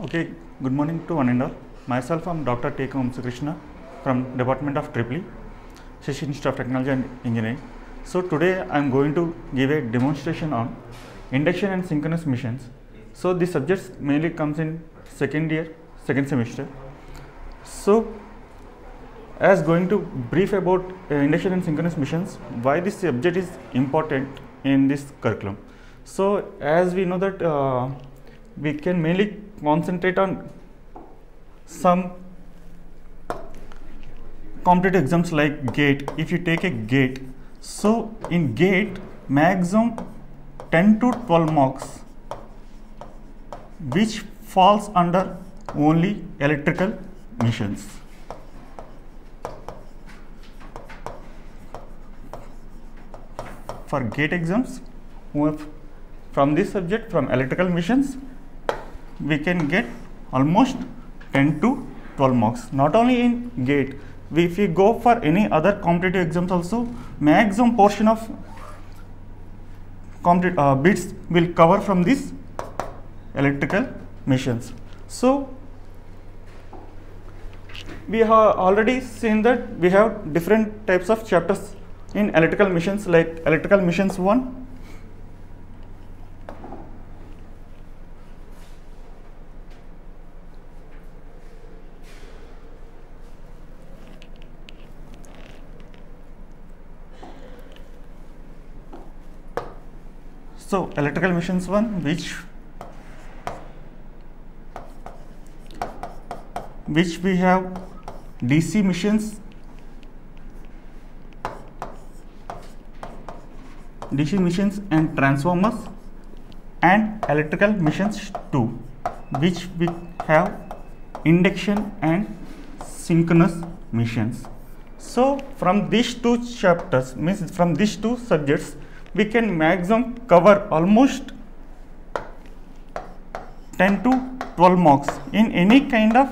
Okay, good morning to one and all. Myself, I am Dr. T. Krishna from Department of EEE, Shashi Institute of Technology and Engineering. So today I am going to give a demonstration on induction and synchronous missions. So this subject mainly comes in second year, second semester. So as going to brief about induction and synchronous missions, why this subject is important in this curriculum. So as we know that we can mainly concentrate on some competitive exams like GATE. If you take a GATE, so in GATE maximum 10 to 12 marks which falls under only electrical missions. For GATE exams, from this subject, from electrical missions, we can get almost 10 to 12 marks. Not only in GATE, if we go for any other competitive exams also, maximum portion of bits will cover from these electrical missions. So we have already seen that we have different types of chapters in electrical missions, like electrical missions 1, so electrical missions 1, which we have DC missions, and transformers, and electrical missions 2, which we have induction and synchronous missions. So from these two chapters, means from these two subjects, we can maximum cover almost 10 to 12 marks in any kind of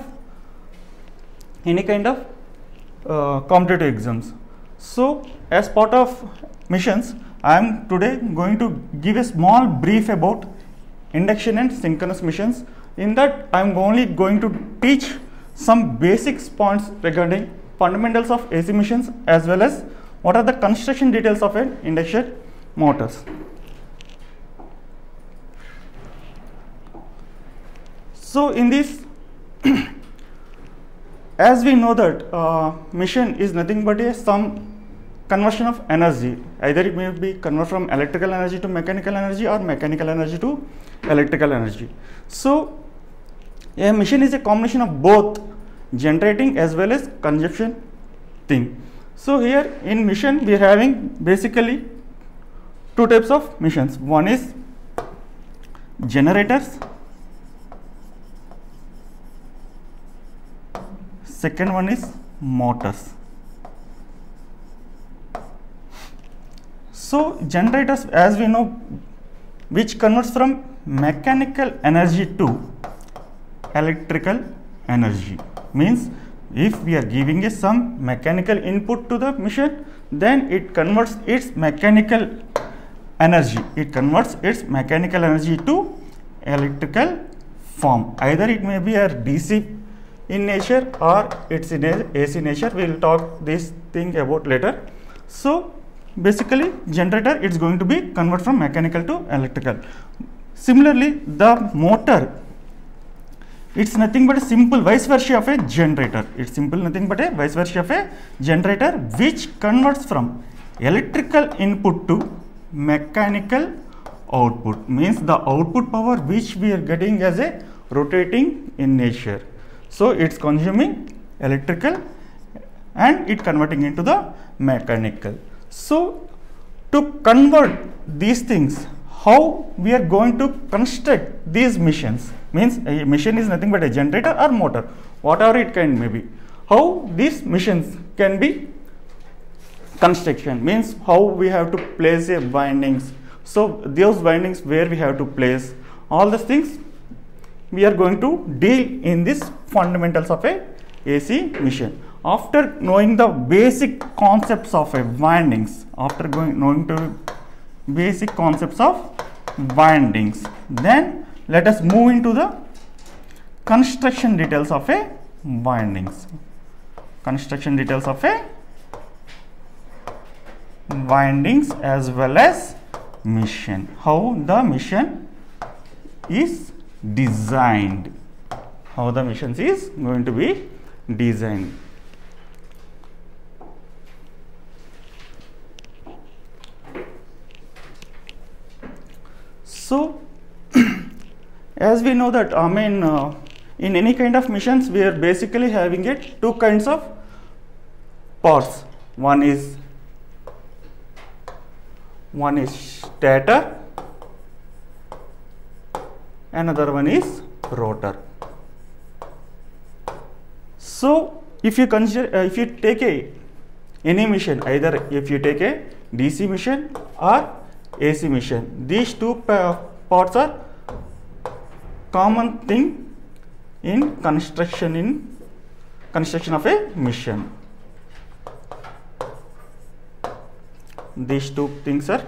competitive exams. So as part of missions, I am today going to give a small brief about induction and synchronous missions. In that, I am only going to teach some basic points regarding fundamentals of AC missions as well as what are the construction details of an induction motors. So in this as we know that mission is nothing but some conversion of energy. Either it may be convert from electrical energy to mechanical energy or mechanical energy to electrical energy. So a mission is a combination of both generating as well as consumption thing. So here in mission we are having basically two types of missions. One is generators, second one is motors. So generators, as we know, which converts from mechanical energy to electrical energy, means if we are giving some mechanical input to the machine, then it converts its mechanical energy. It converts its mechanical energy to electrical form. Either it may be a DC in nature or it's in AC nature. We will talk this thing about later. So basically generator, it's going to be convert from mechanical to electrical. Similarly, the motor, it's nothing but a simple vice versa of a generator. It's simple nothing but a vice versa of a generator, which converts from electrical input to mechanical output, means the output power which we are getting as a rotating in nature. So it's consuming electrical and it converting into the mechanical. So to convert these things, how we are going to construct these missions, means a mission is nothing but a generator or motor, whatever it can may be. How these missions can be construction, means how we have to place a windings. So those windings where we have to place, all these things we are going to deal in this fundamentals of a AC mission. After knowing the basic concepts of a windings, knowing to basic concepts of windings, then let us move into the construction details of a windings. Construction details of a windings as well as mission. How the mission is designed. How the mission is going to be designed. So, as we know that, in any kind of missions, we are basically having two kinds of parts. One is stator, another one is rotor. So, if you consider, if you take any mission, either if you take a DC mission or AC mission, these two parts are common thing in construction of a mission. These two things are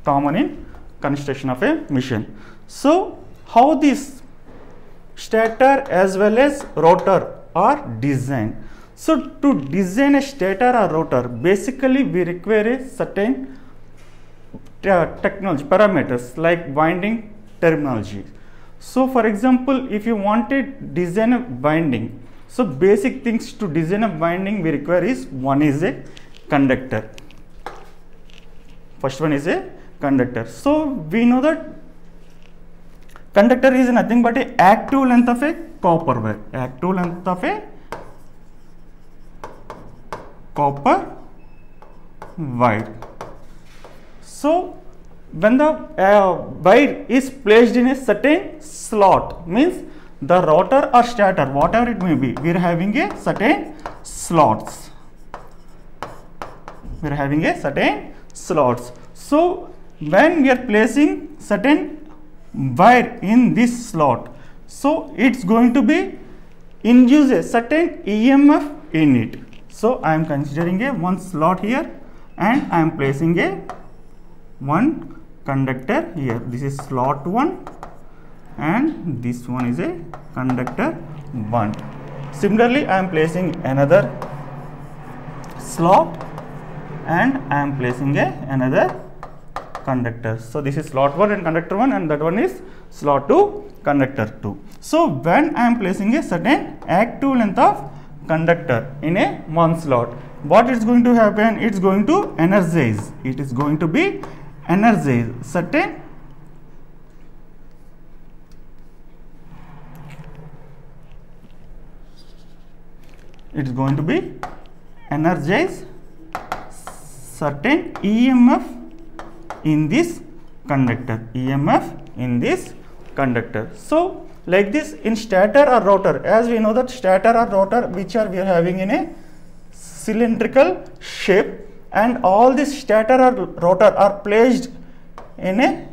common in construction of a mission. So, how this stator as well as rotor are designed? So, to design a stator or rotor, basically we require a certain technology parameters like winding terminology. So, for example, if you wanted design a winding, so basic things to design a winding we require is, one is a conductor. First one is a conductor. So, we know that conductor is nothing but a active length of a copper wire. Active length of a copper wire. So, when the wire is placed in a certain slot, means the rotor or stator, whatever it may be, we are having a certain slots. We are having a certain slots. So, when we are placing certain wire in this slot, so it's going to be induce a certain EMF in it. So, I am considering a one slot here and I am placing a one conductor here. This is slot 1 and this one is a conductor 1. Similarly, I am placing another slot and I am placing another conductor. So, this is slot 1 and conductor 1, and that one is slot 2, conductor 2. So, when I am placing a certain active length of conductor in a one slot, what is going to happen? It's going to energize. It is going to be energize certain it's going to be energize certain EMF in this conductor, EMF in this conductor. So, like this in stator or rotor, as we know that stator or rotor which we are having in a cylindrical shape, and all this stator or rotor are placed in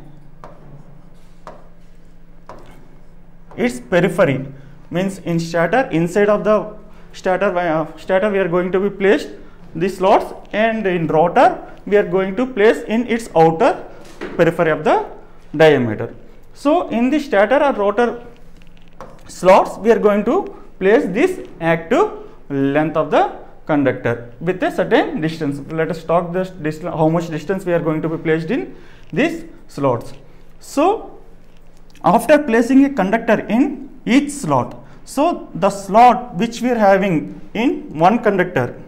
its periphery, means in stator, inside of the stator we are going to be placed these slots, and in rotor we are going to place in its outer periphery of the diameter. So, in the stator or rotor slots we are going to place this active length of the conductor with a certain distance. Let us talk this distance, how much distance we are going to be placed in these slots. So, after placing a conductor in each slot, so the slot which we are having in one conductor,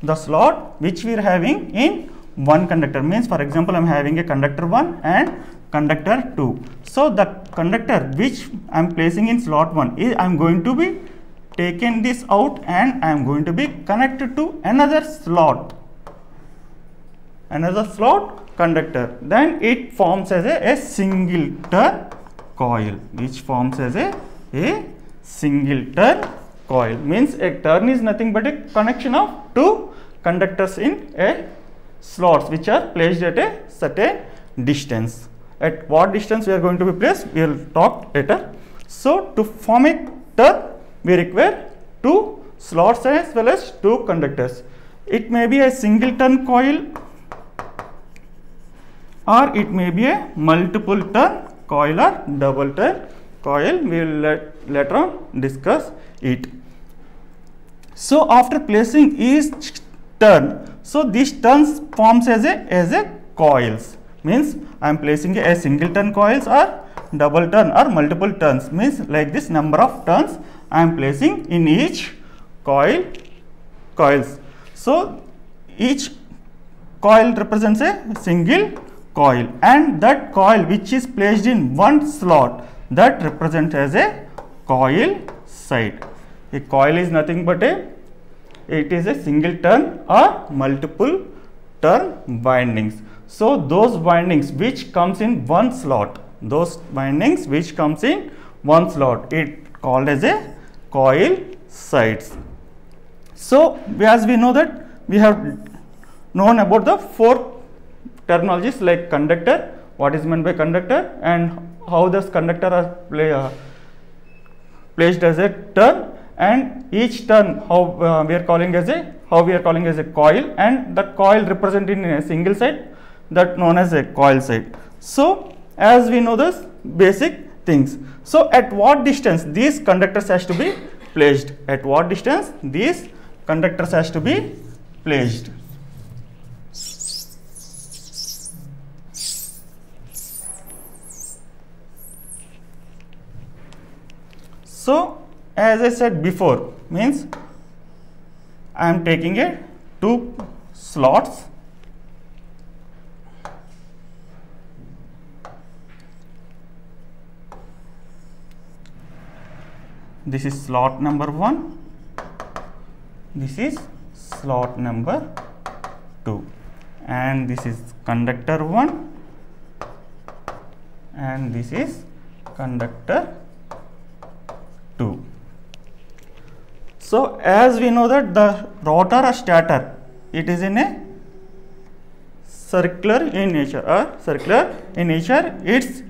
the slot which we are having in one conductor means, for example, I am having a conductor 1 and conductor 2. So, the conductor which I am placing in slot 1 is I am going to be taken this out and I am going to be connected to another slot conductor. Then it forms as a single turn coil, which forms as a single turn coil. Means a turn is nothing but a connection of two conductors in a slots which are placed at a certain distance. At what distance we are going to be placed, we will talk later. So, to form a turn, we require two slots as well as two conductors. It may be a single turn coil or it may be a multiple turn coil or double turn coil. We will later on discuss it. So after placing each turn, so these turns forms as a coils, means I am placing a single turn coils or double turn or multiple turns, means like this number of turns I am placing in each coils. So each coil represents a single coil, and that coil which is placed in one slot, that represents as a coil side. A coil is nothing but it is a single turn or multiple turn windings. So those windings which comes in one slot, it called as a coil sides. So as we know that we have known about the four terminologies like conductor, what is meant by conductor, and how this conductor are placed as a turn, and each turn how we are calling as a coil, and the coil represented in a single side, that known as a coil side. So as we know this basic things. So at what distance these conductors has to be placed? At what distance these conductors has to be placed? So as I said before, means I am taking a two slots, this is slot number 1, this is slot number 2, and this is conductor 1, and this is conductor 2. So as we know that the rotor or stator, it is in a circular in nature, its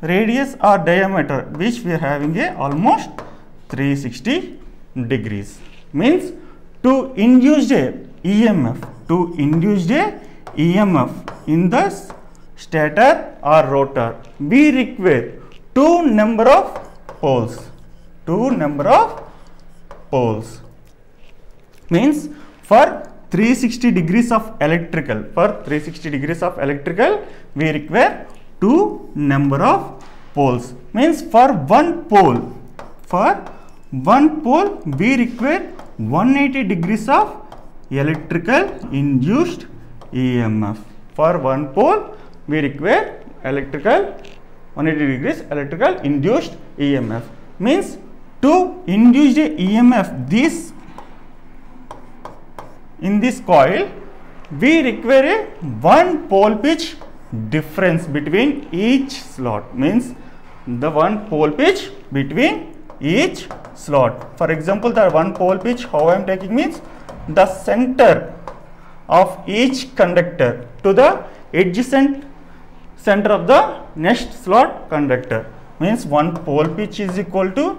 radius or diameter which we are having a almost 360 degrees, means to induce a EMF, in the stator or rotor, we require two number of poles, means for 360 degrees of electrical, we require two number of poles, means for one pole we require 180 degrees of electrical induced EMF. For one pole we require 180 degrees electrical induced EMF, means to induce a EMF in this coil, we require a one pole pitch difference between each slot, means the one pole pitch between each slot. For example, the one pole pitch how I am taking means the center of each conductor to the adjacent center of the next slot conductor, means one pole pitch is equal to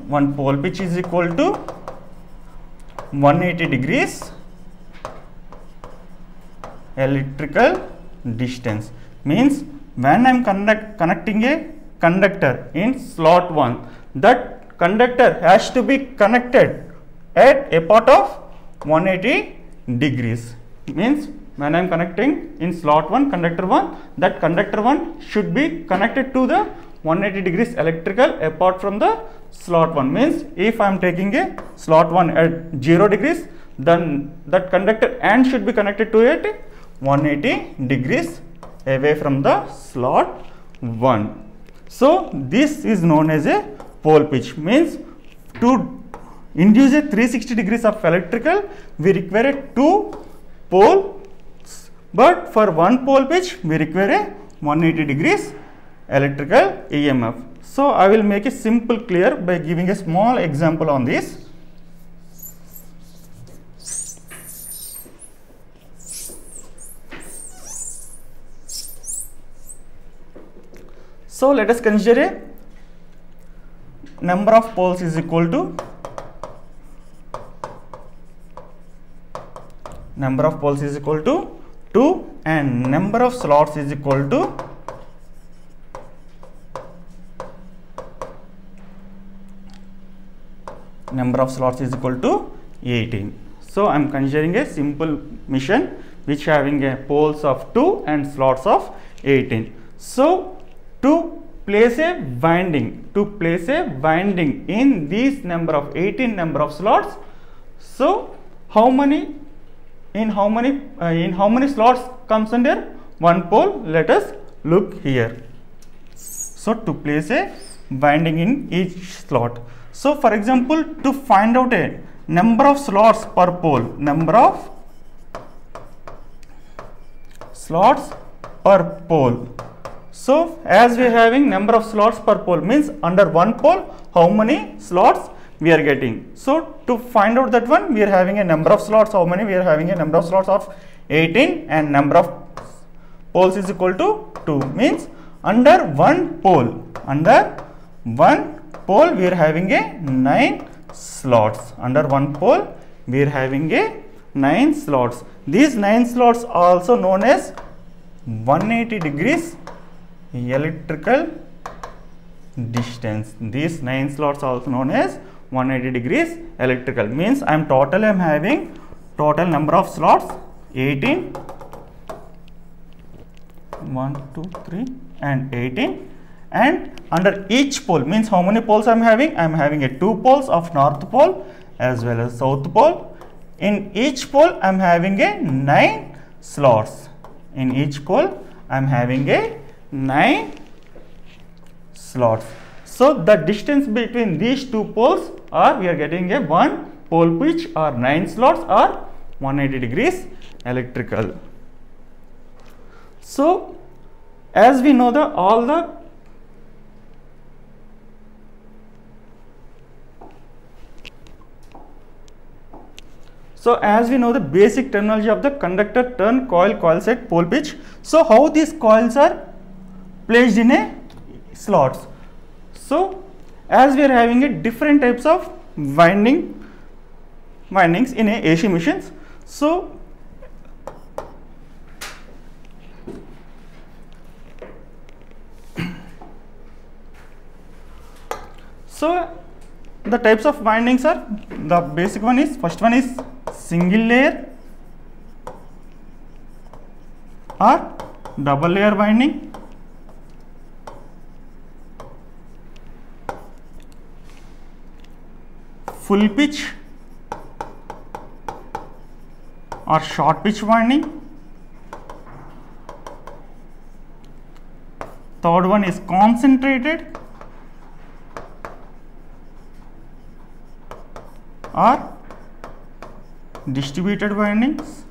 180 degrees electrical distance, means when I am connecting a conductor in slot 1, that conductor has to be connected at a part of 180 degrees, means when I am connecting in slot 1 conductor 1, that conductor 1 should be connected to the 180 degrees electrical apart from the slot 1, means if I am taking a slot 1 at 0 degrees, then that conductor end should be connected to it 180 degrees away from the slot 1. So this is known as a pole pitch, means to induce a 360 degrees of electrical we require a two poles, but for one pole pitch we require a 180 degrees electrical EMF. So I will make it simple clear by giving a small example on this. So let us consider a number of poles is equal to number of poles is equal to 2 and number of slots is equal to number of slots is equal to 18. So I am considering a simple mission which having a poles of 2 and slots of 18. So to place a winding in these number of 18 number of slots, so how many slots comes under one pole? Let us look here. So to place a winding in each slot, so for example, to find out a number of slots per pole, number of slots per pole. So as we are having number of slots per pole, means under one pole how many slots we are getting. So to find out that one, we are having a number of slots. How many? We are having a number of slots of 18 and number of poles is equal to 2. Means under one pole we are having a 9 slots. Under one pole we are having a 9 slots. These 9 slots are also known as 180 degrees electrical distance. These 9 slots are also known as 180 degrees electrical. Means I am having total number of slots 18, 1, 2, 3 and 18, and under each pole, means how many poles I am having? I am having a 2 poles of north pole as well as south pole. In each pole I am having a 9 slots. In each pole I am having a 9 slots. So the distance between these 2 poles are, we are getting a 1 pole pitch or 9 slots or 180 degrees electrical. So as we know the basic terminology of the conductor, turn, coil set, pole pitch. So how these coils are placed in a slots. So as we are having a different types of windings in a AC machines. So the types of windings are, the basic one is, first one is single layer or double layer winding, full pitch or short pitch winding, third one is concentrated or distributed windings,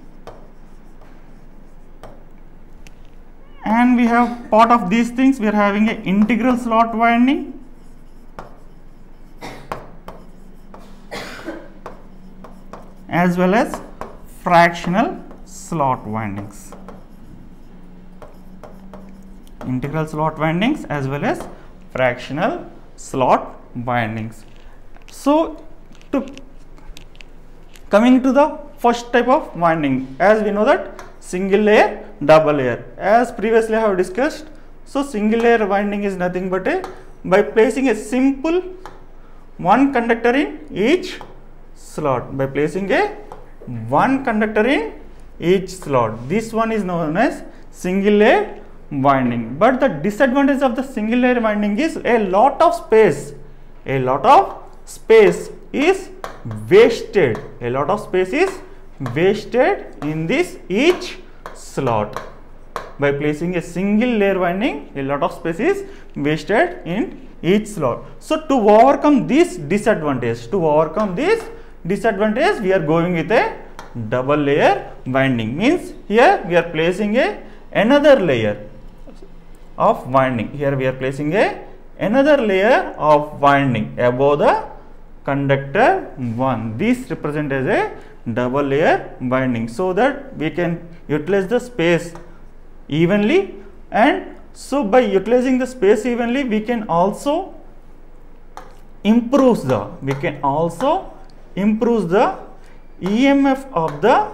and we have part of these things, we are having an integral slot winding, as well as fractional slot windings. Integral slot windings as well as fractional slot windings. So coming to the first type of winding, as we know that single layer, double layer, as previously I have discussed. So single layer winding is nothing but by placing a simple one conductor in each slot, by placing a one conductor in each slot. This one is known as single layer winding. But the disadvantage of the single layer winding is a lot of space is wasted. A lot of space is wasted in this each slot. By placing a single layer winding, a lot of space is wasted in each slot. So to overcome this disadvantage, we are going with a double layer winding. Means here we are placing another layer of winding. Here we are placing another layer of winding above the conductor 1. This represents as a double layer winding, so that we can utilize the space evenly, and so by utilizing the space evenly we can also improve the EMF of the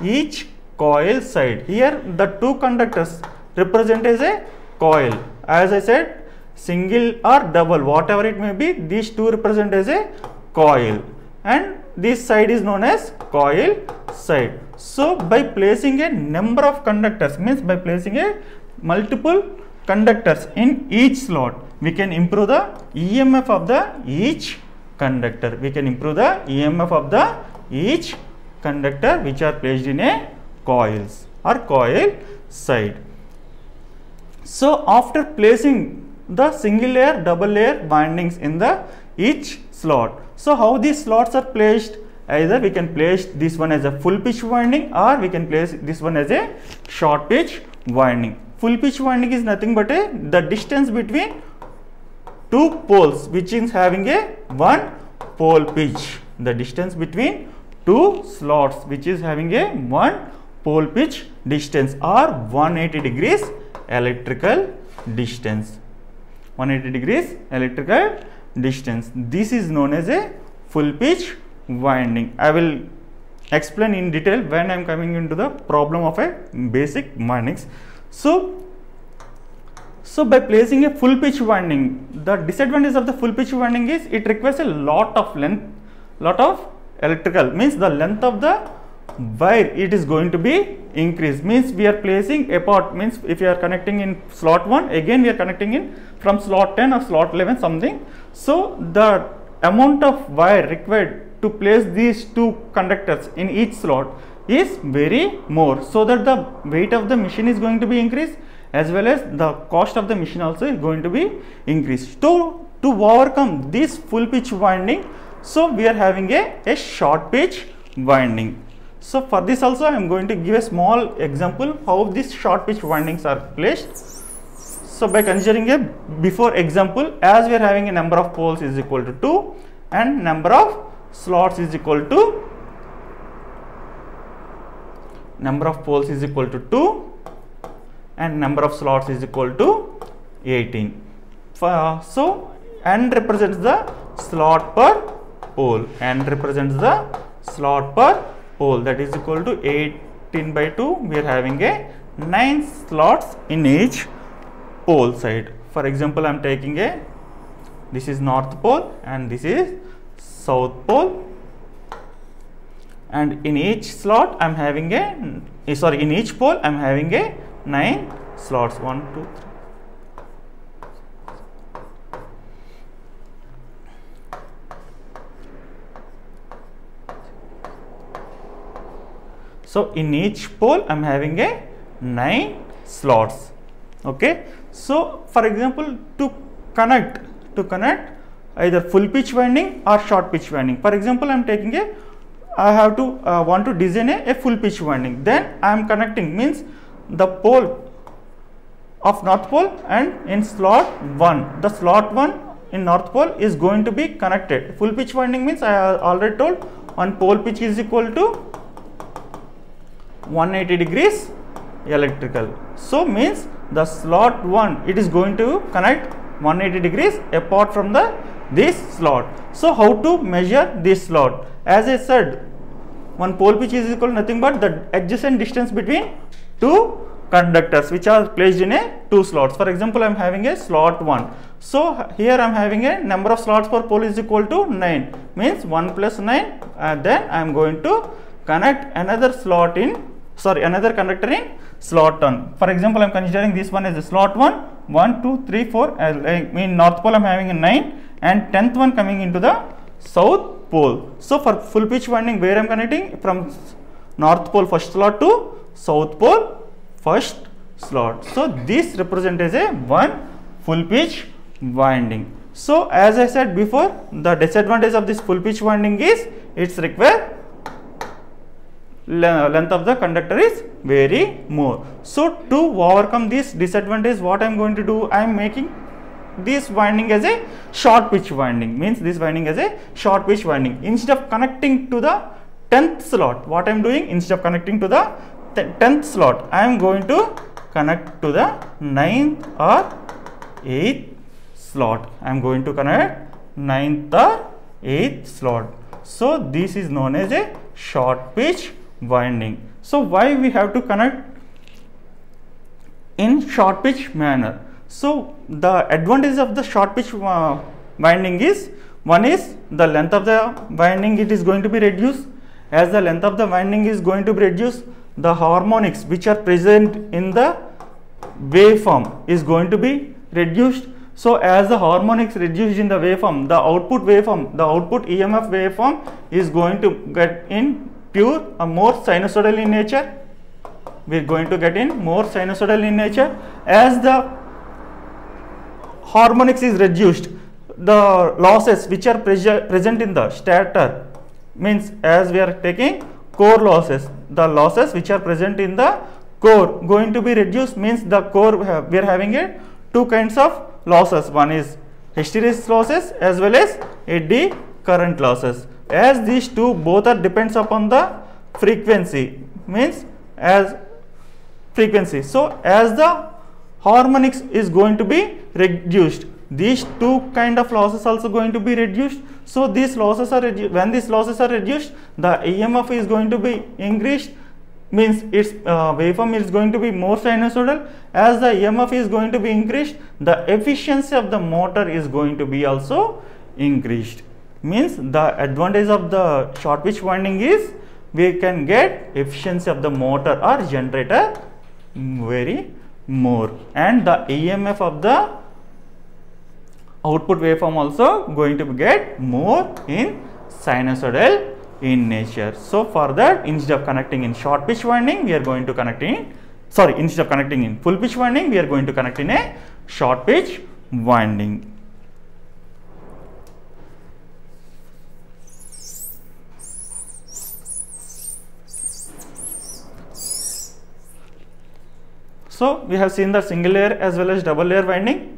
each coil side. Here the two conductors represent as a coil. As I said, single or double, whatever it may be, these two represent as a coil, and this side is known as coil side. So by placing a number of conductors, means by placing a multiple conductors in each slot, we can improve the EMF of the each conductor. We can improve the EMF of the each conductor which are placed in a coils or coil side. So after placing the single layer, double layer windings in the each slot, so how these slots are placed? Either we can place this one as a full pitch winding, or we can place this one as a short pitch winding. Full pitch winding is nothing but the distance between two poles which is having a one pole pitch. The distance between two slots which is having a one pole pitch distance, or 180 degrees electrical distance. 180 degrees electrical distance. This is known as a full pitch winding. I will explain in detail when I am coming into the problem of a basic windings. So by placing a full pitch winding, the disadvantage of the full pitch winding is it requires a lot of length, lot of electrical, means the length of the wire it is going to be increased. Means we are placing apart, means if you are connecting in slot 1, again we are connecting in from slot 10 or slot 11 something. So the amount of wire required to place these two conductors in each slot is very more, so that the weight of the machine is going to be increased, as well as the cost of the machine also is going to be increased. To overcome this full pitch winding, so we are having a short pitch winding. So for this also I am going to give a small example how these short pitch windings are placed. So by considering a before example, as we are having a number of poles is equal to 2 and number of slots is equal to number of poles is equal to 2 and number of slots is equal to 18. So n represents the slot per pole, n represents the slot per pole, that is equal to 18 by 2. We are having a 9 slots in each pole side. For example, I am taking this is north pole and this is south pole, and in each slot I am having in each pole I am having 9 slots. 1, 2, 3. So in each pole I am having 9 slots. Okay. So for example, to connect either full pitch winding or short pitch winding. For example, I am taking I have to want to design a full pitch winding. Then I am connecting, means the pole of north pole, and in slot 1, the slot 1 in north pole is going to be connected. Full pitch winding means I already told one pole pitch is equal to 180 degrees electrical. So means the slot 1 it is going to connect 180 degrees apart from this slot. So how to measure this slot? As I said, one pole pitch is equal to nothing but the adjacent distance between two conductors which are placed in two slots. For example, I am having a slot 1. So here I am having a number of slots per pole is equal to 9, means 1 plus 9, then I am going to connect another slot in another conductor in slot 1. For example, I am considering this one as a slot 1, 1, 2, 3, 4, in north pole I am having a 9 and 10th one coming into the south pole. So for full pitch winding, where I am connecting from north pole first slot to south pole first slot. So this represents as a one full pitch winding. So as I said before, the disadvantage of this full pitch winding is its require length of the conductor is very more. So to overcome this disadvantage, what I am going to do, I am making this winding as a short pitch winding, means this winding as a short pitch winding. Instead of connecting to the 10th slot, what I am doing, instead of connecting to the 10th slot, I am going to connect to the 9th or 8th slot. I am going to connect 9th or 8th slot. So this is known as a short pitch winding. So why we have to connect in short pitch manner? So the advantage of the short pitch winding is, one is the length of the winding, it is going to be reduced. As the length of the winding is going to be reduced, the harmonics which are present in the waveform is going to be reduced. So as the harmonics reduced in the waveform, the output waveform, the output EMF waveform is going to get in pure more sinusoidal in nature. We are going to get in more sinusoidal in nature. As the harmonics is reduced, the losses which are present in the stator, means as we are taking core losses, the losses which are present in the core going to be reduced, means the core we are having a two kinds of losses. One is hysteresis losses as well as eddy current losses. As these two both are depends upon the frequency, means as frequency. So as the harmonics is going to be reduced, these two kind of losses also going to be reduced. So these losses are when these losses are reduced, the EMF is going to be increased, means its waveform is going to be more sinusoidal. As the EMF is going to be increased, the efficiency of the motor is going to be also increased. Means the advantage of the short pitch winding is we can get efficiency of the motor or generator very more, and the EMF of the output waveform also going to get more in sinusoidal in nature. So for that, instead of connecting in short pitch winding, we are going to connect in, instead of connecting in full pitch winding, we are going to connect in a short pitch winding. So we have seen the single layer as well as double layer winding.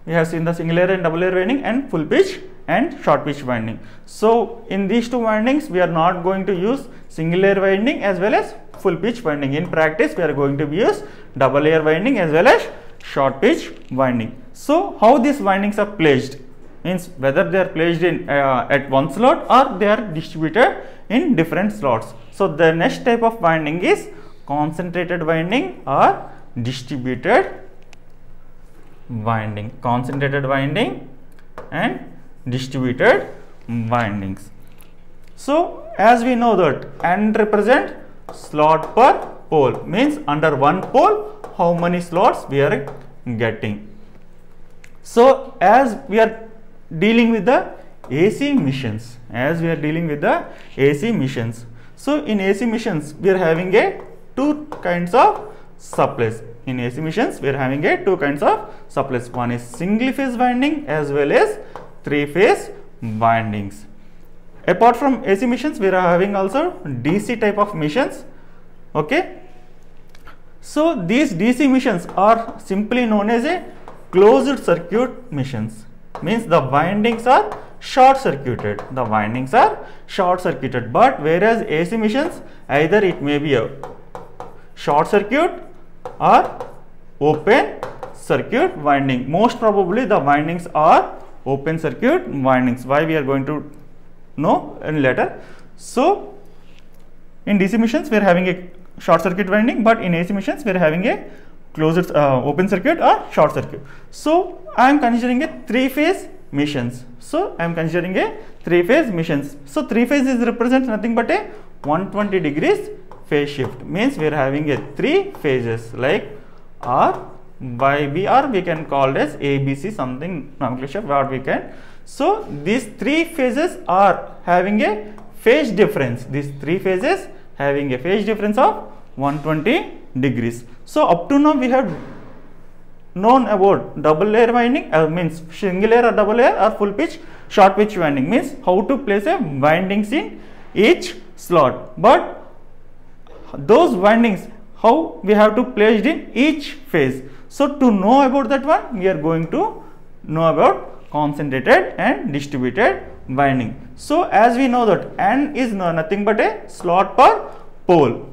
We have seen the single layer and double layer winding and full pitch and short pitch winding. So in these two windings, we are not going to use single layer winding as well as full pitch winding. In practice, we are going to use double layer winding as well as short pitch winding. So how these windings are placed, means whether they are placed in at one slot or they are distributed in different slots. So the next type of winding is concentrated winding or distributed winding. Concentrated winding and distributed windings. So as we know that N represent slot per pole, means under one pole how many slots we are getting. So as we are dealing with the AC machines, so in AC machines we are having a two kinds of supplies. In AC machines we are having a two kinds of supplies. One is single phase winding as well as three phase windings. Apart from AC machines, we are having also DC type of machines. Okay. So these DC machines are simply known as a closed circuit machines. Means the windings are short circuited. But whereas AC machines, either it may be a short circuit or open circuit winding. Most probably the windings are open circuit windings. Why, we are going to know in later. So in DC machines we are having a short circuit winding, but in AC machines we are having a closed open circuit or short circuit. So I am considering a three phase machines. So three phase is represents nothing but a 120 degrees phase shift. Means we are having a three phases like R, Y, B, or we can call it as A, B, C, something nomenclature what we can. So these three phases are having a phase difference. These three phases having a phase difference of 120 degrees. So up to now we have known about double layer winding, means single layer or double layer, or full pitch, short pitch winding, means how to place a windings in each slot. But those windings, how we have to place it in each phase. So to know about that one, we are going to know about concentrated and distributed winding. So as we know that N is nothing but a slot per pole.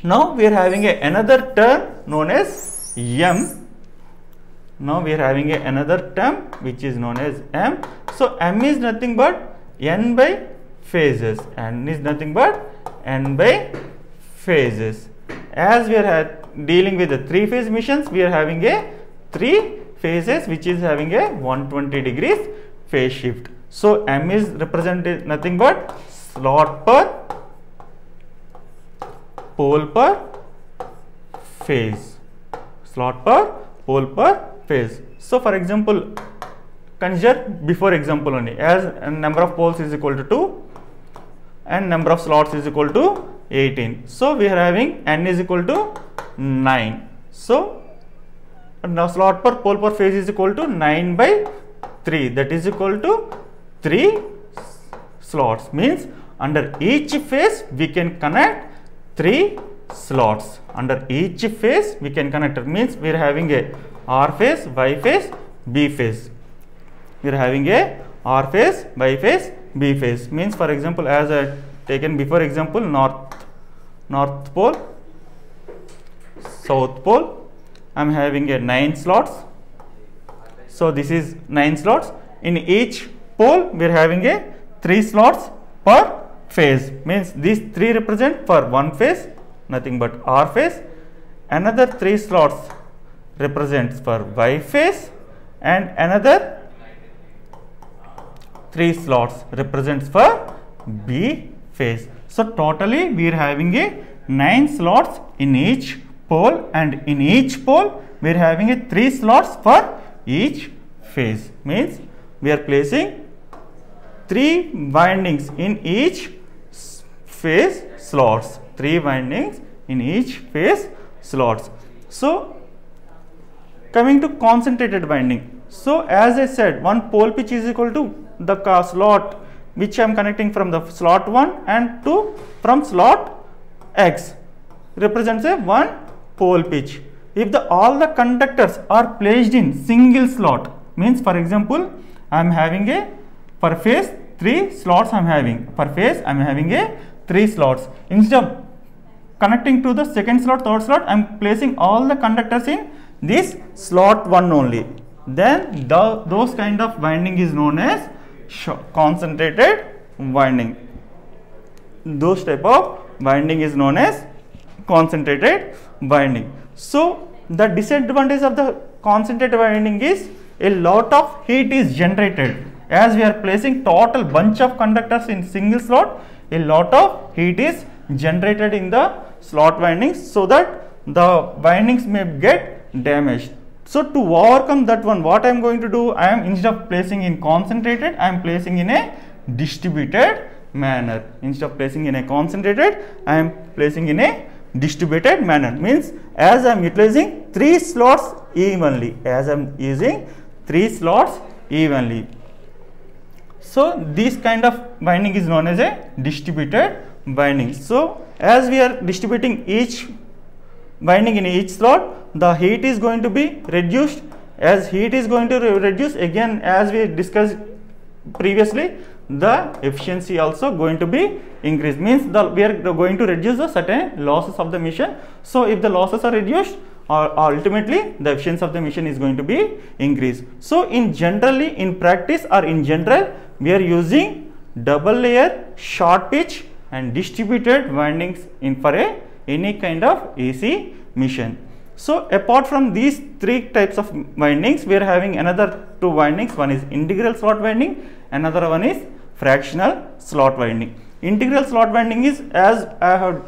Now we are having another term known as M. Now we are having another term which is known as M. So M is nothing but N by phases. N is nothing but n by phases. As we are dealing with the 3-phase missions, we are having a 3 phases which is having a 120 degrees phase shift. So m is represented nothing but slot per pole per phase. Slot per pole per phase. So for example, consider before example only, as number of poles is equal to 2 and number of slots is equal to 18. So we are having n is equal to 9. So now slot per pole per phase is equal to 9 by 3, that is equal to 3 slots. Means under each phase we can connect 3 slots. Under each phase we can connect. Means we are having a R phase, Y phase, B phase. We are having a R phase, Y phase, B phase. Means for example, as I taken before example, north pole, south pole, I am having a 9 slots. So this is 9 slots. In each pole we are having a 3 slots per phase. Means these 3 represent for one phase, nothing but R phase. Another 3 slots represents for Y phase, and another 3 slots represents for B phase. So totally we are having a 9 slots in each pole, and in each pole we are having a 3 slots for each phase. Means we are placing 3 windings in each phase slots. 3 windings in each phase slots. So coming to concentrated winding. So as I said, one pole pitch is equal to the slot which I am connecting from the slot 1 and 2 from slot X represents a one pole pitch. If all the conductors are placed in single slot, means for example, I am having a per phase 3 slots I am having. Per phase I am having a 3 slots. Instead of connecting to the second slot, third slot, I am placing all the conductors in this slot 1 only. Then those kind of winding is known as concentrated winding. Those type of winding is known as concentrated winding. So the disadvantage of the concentrated winding is a lot of heat is generated. As we are placing total bunch of conductors in single slot, a lot of heat is generated in the slot windings, so that the windings may get damaged. So to overcome that one, what I am going to do, I am, instead of placing in concentrated, I am placing in a distributed manner. Instead of placing in a concentrated, I am placing in a distributed manner. Means as I am utilizing 3 slots evenly, as I am using 3 slots evenly. So this kind of winding is known as a distributed winding. So as we are distributing each winding in each slot, the heat is going to be reduced. As heat is going to reduce, again as we discussed previously, the efficiency also going to be increased. Means we are going to reduce the certain losses of the machine. So if the losses are reduced, ultimately the efficiency of the machine is going to be increased. So in practice or in general, we are using double layer, short pitch and distributed windings for any kind of AC machine. So apart from these 3 types of windings, we are having another 2 windings. One is integral slot winding, another one is fractional slot winding. Integral slot winding is, as I have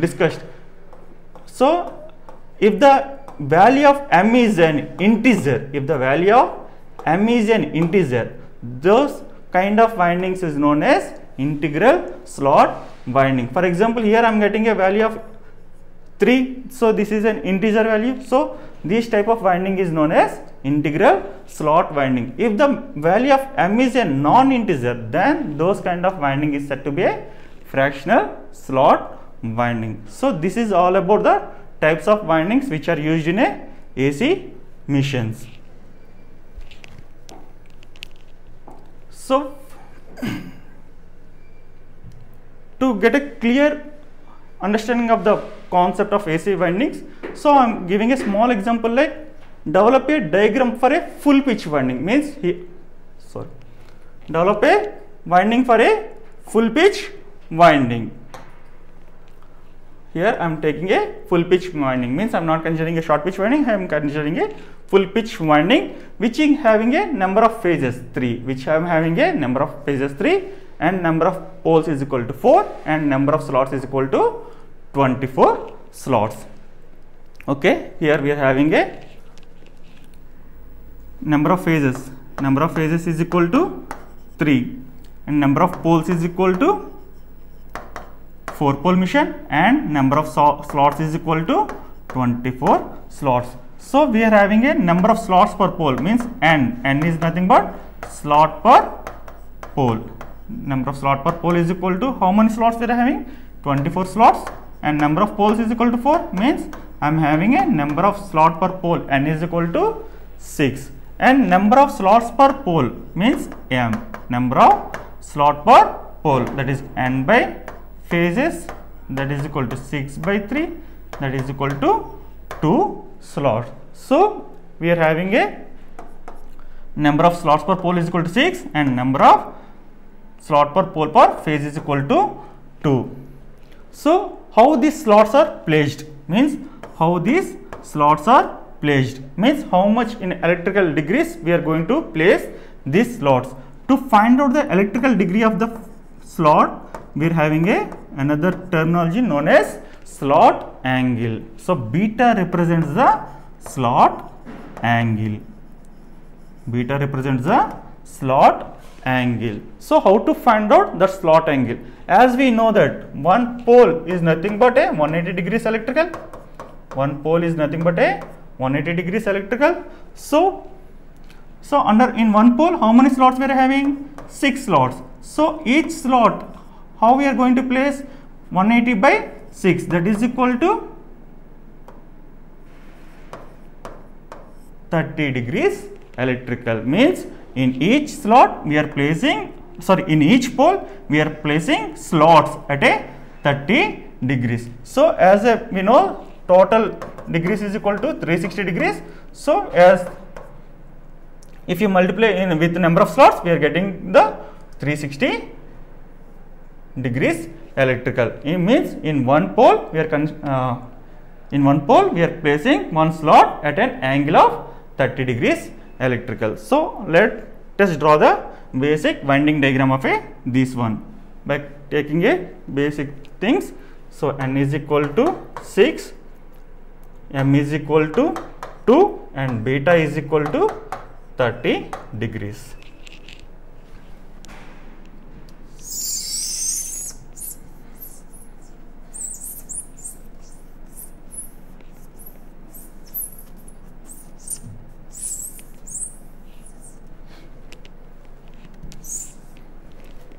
discussed. So if the value of m is an integer, those kind of windings is known as integral slot winding. For example, here I am getting a value of 3, so this is an integer value. So this type of winding is known as integral slot winding. If the value of m is a non-integer, then those kind of winding is said to be a fractional slot winding. So this is all about the types of windings which are used in a AC machines. So to get a clear understanding of the concept of AC windings, so I am giving a small example, like develop a diagram for a full pitch winding. Means develop a winding for a full pitch winding. here I am taking a full pitch winding, means I am not considering a short pitch winding, I am considering a full pitch winding which is having a number of phases 3, which I am having a number of phases 3 and number of poles is equal to 4 and number of slots is equal to 24 slots. Okay, here we are having a number of phases is equal to 3 and number of poles is equal to 4 pole mission and number of slots is equal to 24 slots. So we are having a number of slots per pole, means n is nothing but slot per pole. Number of slot per pole is equal to how many slots we are having? 24 slots, and number of poles is equal to 4, means I am having a number of slot per pole n is equal to 6, and number of slots per pole means m, number of slot per pole, that is n by phases, that is equal to 6 by 3, that is equal to 2 slots. So we are having a number of slots per pole is equal to 6 and number of slot per pole per phase is equal to 2. So how these slots are placed, means how these slots are placed, means how much in electrical degrees we are going to place these slots. To find out the electrical degree of the slot, we are having another terminology known as slot angle. So beta represents the slot angle. Beta represents the slot angle. So how to find out the slot angle? As we know that one pole is nothing but a 180 degrees electrical. One pole is nothing but a 180 degrees electrical. So in one pole, how many slots we are having? 6 slots. So each slot, how we are going to place? 180 by 6, that is equal to 30 degrees electrical, means in each slot we are placing, in each pole we are placing slots at a 30 degrees. So as we know, total degrees is equal to 360 degrees. So as if you multiply with the number of slots, we are getting the 360 degrees electrical. It means in one pole we are placing one slot at an angle of 30 degrees electrical. So let us draw the basic winding diagram of this one by taking a basic things. So n is equal to 6, m is equal to 2 and beta is equal to 30 degrees.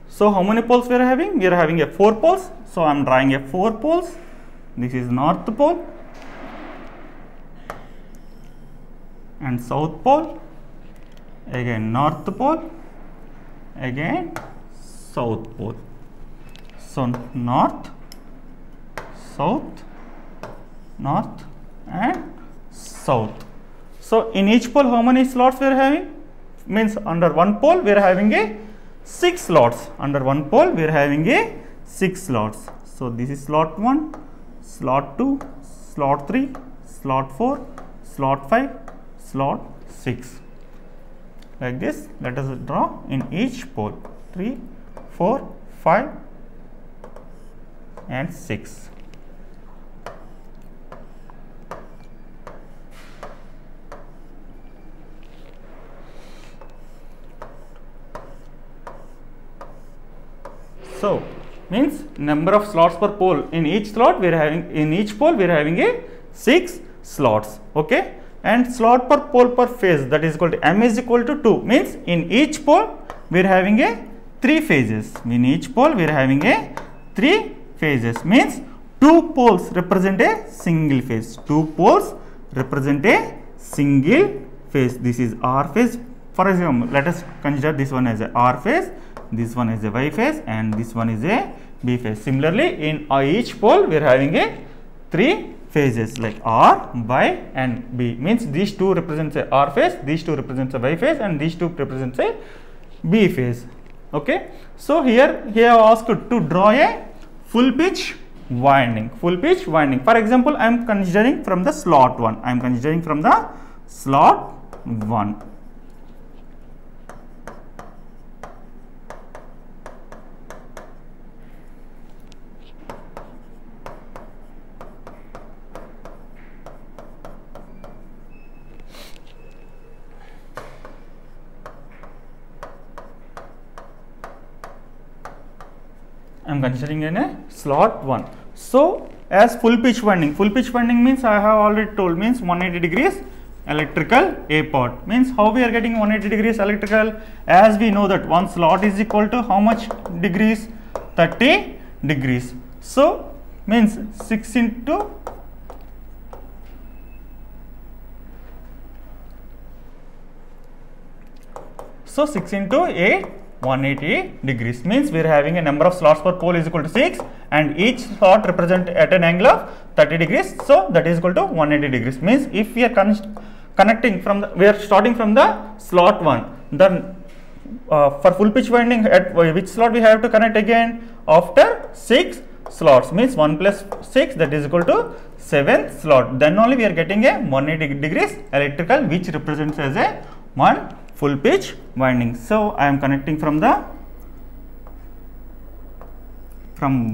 So how many poles we are having? We are having a 4 poles. So I am drawing a 4 poles. This is north pole and south pole, again north pole, again south pole. So north, south, north and south. So in each pole, how many slots we are having? Means under one pole we are having a 6 slots. Under one pole we are having a 6 slots. So this is slot 1, slot 2, slot 3, slot 4, slot 5, slot 6. Like this, let us draw in each pole 3, 4, 5 and 6. So means number of slots per pole, in each slot we are having, in each pole we are having a 6 slots. Okay, and slot per pole per phase, that is equal to m is equal to 2, means in each pole we are having a 3 phases. In each pole we are having a 3 phases, means 2 poles represent a single phase. 2 poles represent a single phase. This is R phase. For example, let us consider this one as a R phase, this one is a Y phase and this one is a B phase. Similarly, in each pole we are having a 3 phases like R, Y and B, means these two represents a R phase, these two represents a Y phase and these two represents a B phase. Okay, so here I have asked to draw a full pitch winding, full pitch winding. For example, I am considering from the slot 1. I am considering from the slot 1. I am considering in a slot 1. So, as full pitch winding means I have already told, means 180 degrees electrical A part. Means how we are getting 180 degrees electrical? As we know that one slot is equal to how much degrees? 30 degrees. So, means 6 into so 6 into 8, 180 degrees, means we are having a number of slots per pole is equal to 6 and each slot represent at an angle of 30 degrees. So, that is equal to 180 degrees, means if we are connecting from the, we are starting from the slot 1, then for full pitch winding at which slot we have to connect again? After 6 slots, means 1 plus 6, that is equal to 7th slot. Then only we are getting a 180 degrees electrical, which represents as a one full pitch winding. So, I am connecting from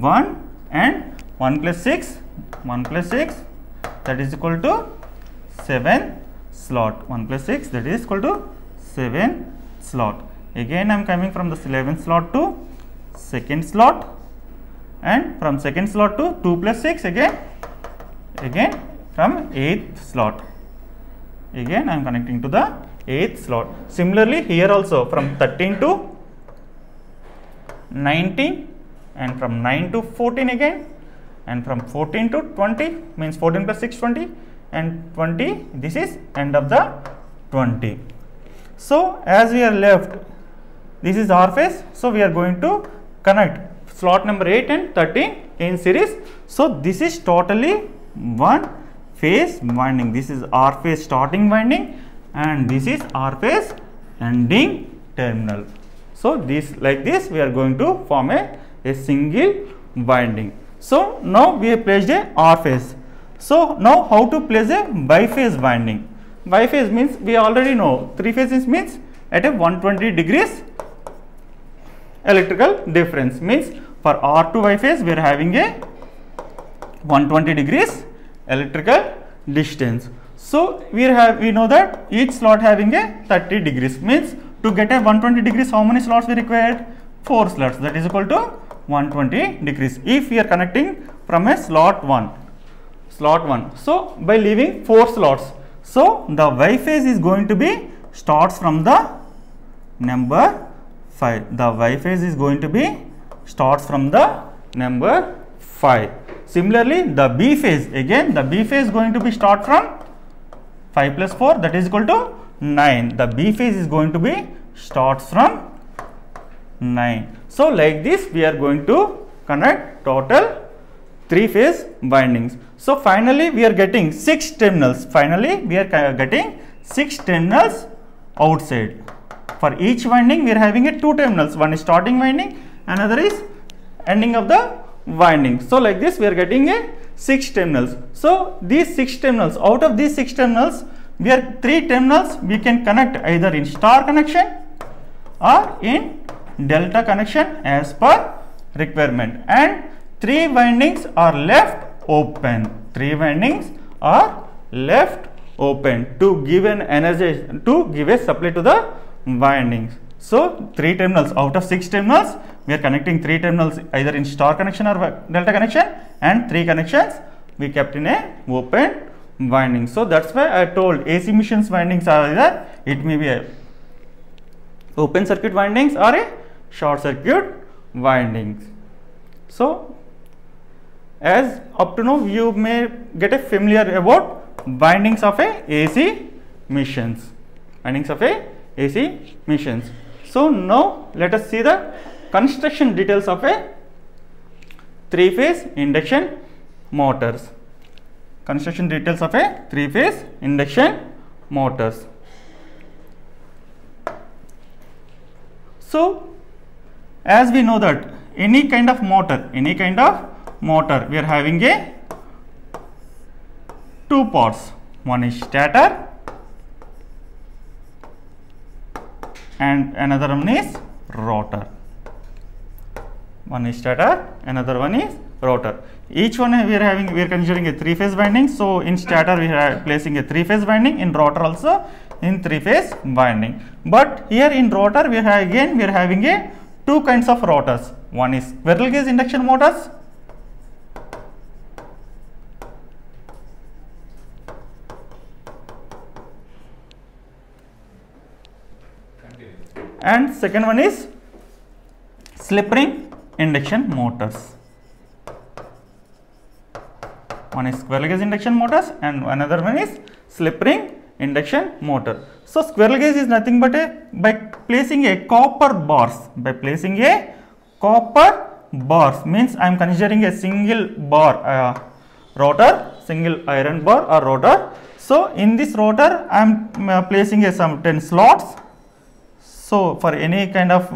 1 and 1 plus 6 that is equal to 7 slot, 1 plus 6 that is equal to 7 slot. Again I am coming from the 11th slot to 2nd slot, and from 2nd slot to 2 plus 6 again from 8th slot. Again I am connecting to the 8th slot. Similarly, here also from 13 to 19 and from 9 to 14 again, and from 14 to 20, means 14 plus 6 20 and 20, this is end of the 20. So, as we are left, this is R phase. So, we are going to connect slot number 8 and 13 in series. So, this is totally one phase winding. This is R phase starting winding and this is R phase ending terminal. So, this like this we are going to form a single winding. So, now we have placed a R phase. So, now how to place a biphase winding? Biphase means we already know 3 phases means at a 120 degrees electrical difference, means for R2 biphase we are having a 120 degrees electrical distance. So, we know that each slot having a 30 degrees, means to get a 120 degrees how many slots we required? 4 slots, that is equal to 120 degrees. If we are connecting from a slot 1. So, by leaving 4 slots, so the Y-phase is going to be starts from the number 5. The Y-phase is going to be starts from the number 5. Similarly, the B phase, again the B phase is going to be start from 5 plus 4, that is equal to 9. The B phase is going to be starts from 9. So, like this we are going to connect total 3 phase windings. So, finally, we are getting 6 terminals. Finally, we are getting 6 terminals outside. For each winding, we are having a 2 terminals. One is starting winding, another is ending of the winding. So, like this, we are getting a 6 terminals. So, these 6 terminals, out of these 6 terminals, we are 3 terminals we can connect either in star connection or in delta connection as per requirement, and 3 windings are left open. 3 windings are left open to give an energy, to give a supply to the windings. So, 3 terminals out of 6 terminals, we are connecting 3 terminals either in star connection or delta connection, and 3 connections we kept in a open winding. So, that is why I told AC machines windings are either it may be a open circuit windings or a short circuit windings. So, as up to now you may get a familiar about windings of a AC machines. Windings of a AC machines. So, now let us see the construction details of a 3-phase induction motors. Construction details of a 3-phase induction motors. So, as we know that any kind of motor, we are having a two parts. One is stator and another one is rotor. One is stator, another one is rotor. Each one we are considering a three-phase winding. So in stator we are placing a three-phase winding, in rotor also in three-phase winding. But here in rotor we are having a two kinds of rotors. One is squirrel cage induction motors and second one is slip ring induction motors. One is squirrel cage induction motors and another one is slip ring induction motor. So squirrel cage is nothing but by placing a copper bars. By placing a copper bars means I am considering a single bar rotor, single iron bar or rotor. So in this rotor I am placing a some 10 slots. So for any kind of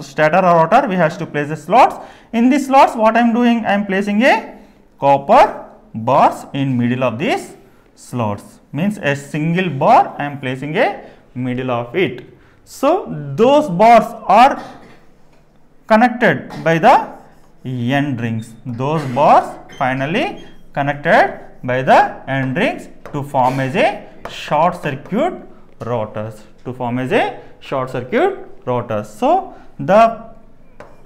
stator or rotor we have to place the slots. In these slots what I am doing, I am placing a copper bars in middle of these slots, means a single bar I am placing a middle of it. So those bars are connected by the end rings. Those bars finally connected by the end rings to form as a short circuit rotors. So the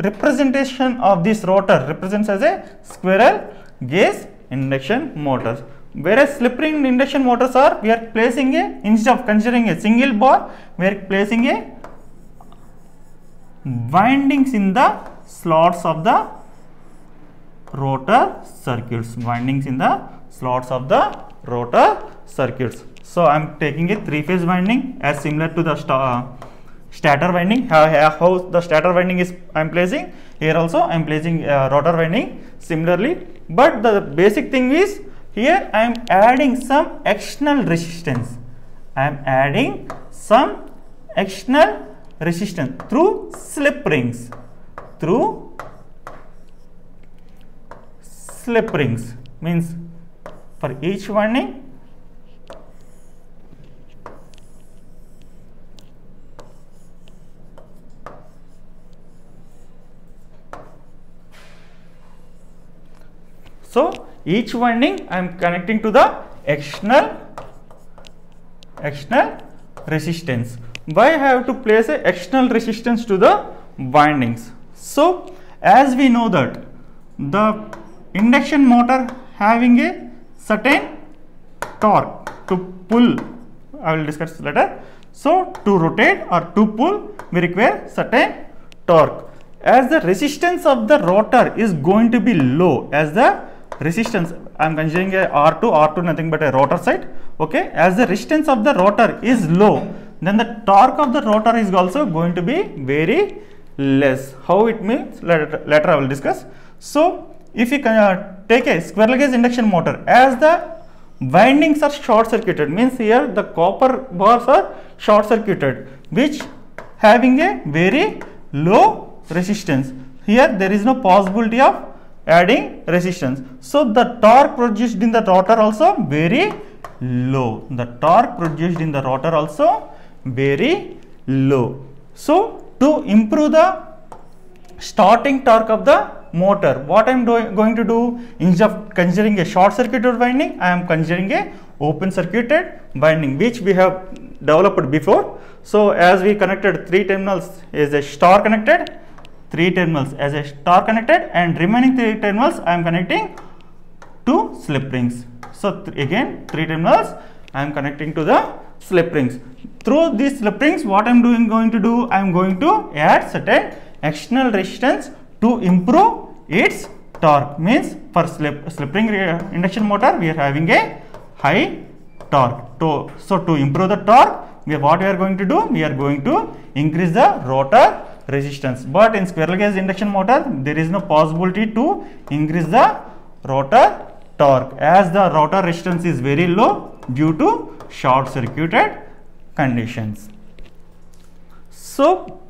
representation of this rotor represents as a squirrel cage induction motors. Whereas slip ring induction motors are, we are placing a, instead of considering a single bar, we are placing a windings in the slots of the rotor circuits. So I am taking a three-phase winding as similar to the stator winding. How the stator winding is I am placing, here also I am placing rotor winding similarly. But the basic thing is, here I am adding some external resistance. Through slip rings. Means for each winding so each winding I am connecting to the external resistance. Why I have to place a external resistance to the windings? So as we know that the induction motor having a certain torque to pull, I will discuss later. So to rotate or to pull we require certain torque. As the resistance of the rotor is going to be low, as the resistance, I am considering a R2 nothing but a rotor side. Okay, as the resistance of the rotor is low, then the torque of the rotor is also going to be very less. How it means later I will discuss. So if you take a squirrel cage induction motor, as the windings are short circuited, means here the copper bars are short circuited, which having a very low resistance. Here there is no possibility of adding resistance. So the torque produced in the rotor also very low. So to improve the starting torque of the motor, what I am going to do, instead of considering a short circuited winding, I am considering a open circuited winding, which we have developed before. So as we connected 3 terminals as a star connected, and remaining 3 terminals I am connecting to slip rings. So again 3 terminals I am connecting to the slip rings. Through these slip rings, what I am going to add certain external resistance to improve its torque. Means for slip ring induction motor we are having a high torque. So to improve the torque, what we are going to do, we are going to increase the rotor resistance. But in squirrel cage induction motor there is no possibility to increase the rotor torque, as the rotor resistance is very low due to short circuited conditions. So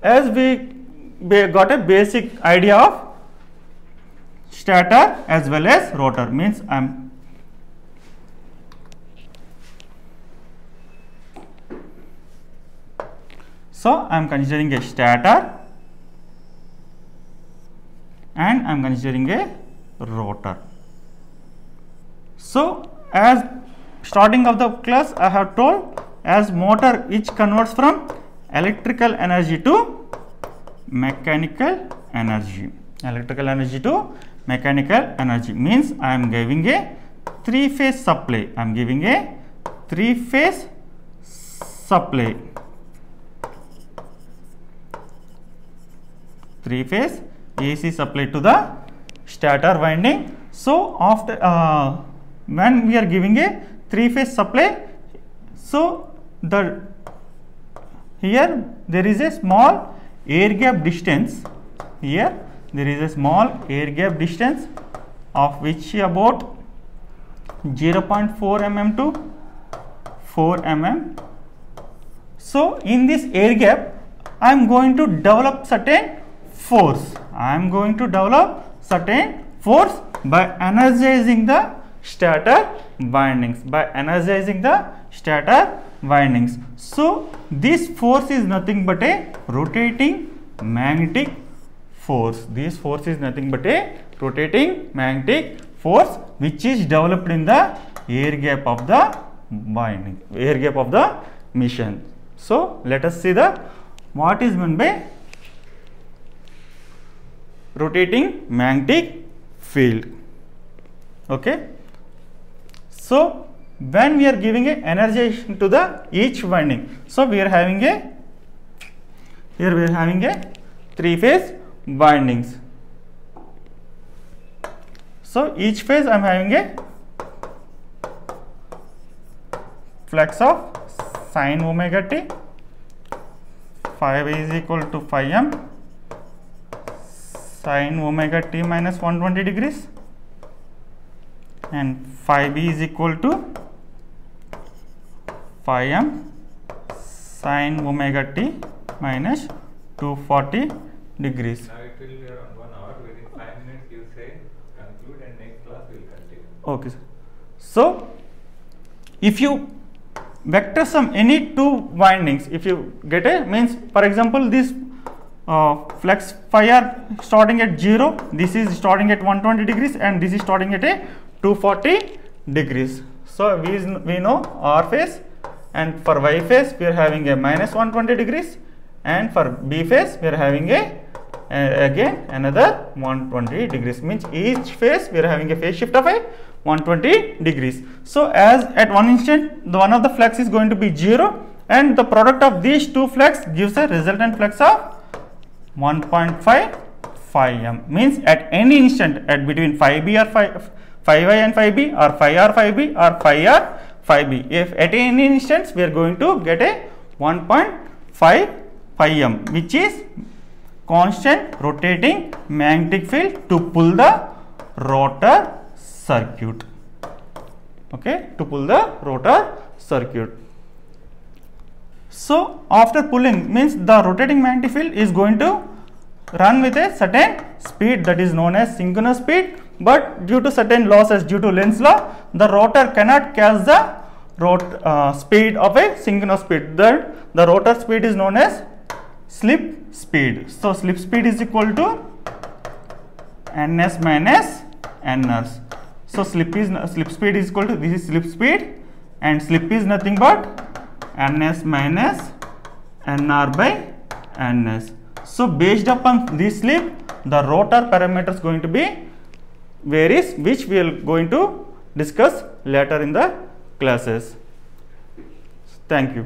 as we got a basic idea of stator as well as rotor. Means I am considering a stator and I am considering a rotor. So as starting of the class I have told, as motor which converts from electrical energy to mechanical energy. Electrical energy to mechanical energy means I am giving a three-phase supply. I am giving a three-phase supply. Three-phase AC supply to the stator winding. So after when we are giving a three-phase supply, so here there is a small air gap distance. Here there is a small air gap distance of which about 0.4 mm to 4 mm. So in this air gap I am going to develop certain force. I am going to develop certain force by energizing the stator windings. By energizing the stator windings. So this force is nothing but a rotating magnetic force. This force is nothing but a rotating magnetic force which is developed in the air gap of the winding, air gap of the machine. So let us see the what is meant by rotating magnetic field. Okay. So when we are giving a energization to the each winding, so we are having a here we are having a three-phase windings. So each phase I am having a flux of sin omega t, phi is equal to phi m sin omega t minus 120 degrees, and phi b is equal to phi m sin omega t minus 240 degrees. Now it will be around 1 hour. Within 5 minutes you say conclude and next class will continue. Okay, sir. So if you vector sum any two windings, if you get a means, for example, this flux phi r starting at 0, this is starting at 120 degrees and this is starting at a 240 degrees. So we know R phase, and for Y phase we are having a minus 120 degrees, and for B phase we are having a again another 120 degrees. Means each phase we are having a phase shift of a 120 degrees. So as at one instant the one of the flux is going to be 0, and the product of these two flux gives a resultant flux of 1.5 phi m. Means at any instant at between phi b or phi y and phi b, or phi r phi b, or phi r phi b, if at any instance we are going to get a 1.5 phi m, which is constant rotating magnetic field to pull the rotor circuit. Okay, to pull the rotor circuit. So after pulling, means the rotating magnetic field is going to run with a certain speed that is known as synchronous speed, but due to certain losses, due to Lenz's law, the rotor cannot catch the speed of a synchronous speed. The rotor speed is known as slip speed. So slip speed is equal to ns minus nrs. So slip speed is equal to, this is slip speed, and slip is nothing but ns minus nr by ns. So based upon this slip, the rotor parameters going to be varies, which we are going to discuss later in the classes. Thank you.